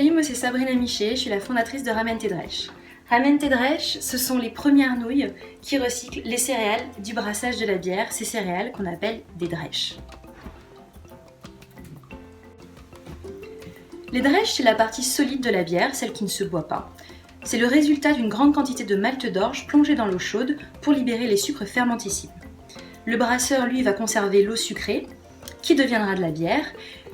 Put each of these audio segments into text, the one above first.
Salut, moi c'est Sabrina Michet, je suis la fondatrice de Ramen Tedresh. Ramen Tedresh, ce sont les premières nouilles qui recyclent les céréales du brassage de la bière, ces céréales qu'on appelle des dresh. Les dresh, c'est la partie solide de la bière, celle qui ne se boit pas. C'est le résultat d'une grande quantité de malt d'orge plongé dans l'eau chaude pour libérer les sucres fermentescibles. Le brasseur, lui, va conserver l'eau sucrée, qui deviendra de la bière,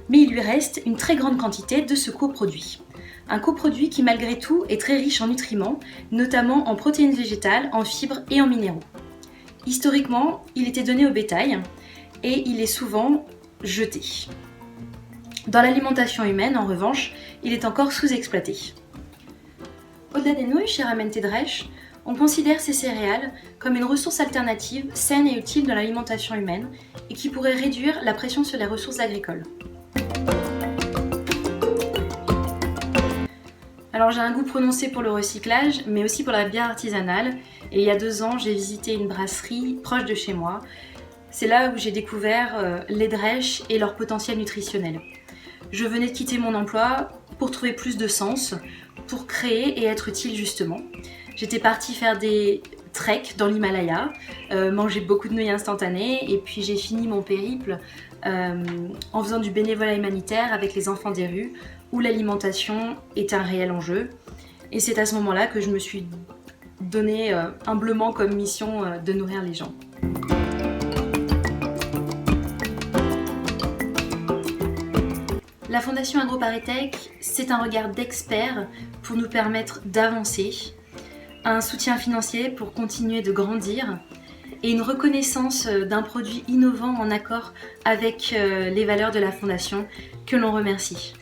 mais il lui reste une très grande quantité de ce coproduit. Un coproduit qui, malgré tout, est très riche en nutriments, notamment en protéines végétales, en fibres et en minéraux. Historiquement, il était donné au bétail et il est souvent jeté. Dans l'alimentation humaine, en revanche, il est encore sous-exploité. Au-delà des nouilles, chez Ramen Tedresh, on considère ces céréales comme une ressource alternative saine et utile dans l'alimentation humaine et qui pourrait réduire la pression sur les ressources agricoles. Alors j'ai un goût prononcé pour le recyclage, mais aussi pour la bière artisanale. Et il y a 2 ans, j'ai visité une brasserie proche de chez moi. C'est là où j'ai découvert les dresh et leur potentiel nutritionnel. Je venais de quitter mon emploi pour trouver plus de sens, pour créer et être utile justement. J'étais partie faire des treks dans l'Himalaya, manger beaucoup de nouilles instantanées, et puis j'ai fini mon périple en faisant du bénévolat humanitaire avec les enfants des rues, où l'alimentation est un réel enjeu. Et c'est à ce moment-là que je me suis donné humblement comme mission de nourrir les gens. La Fondation AgroParisTech, c'est un regard d'expert pour nous permettre d'avancer, un soutien financier pour continuer de grandir et une reconnaissance d'un produit innovant en accord avec les valeurs de la Fondation que l'on remercie.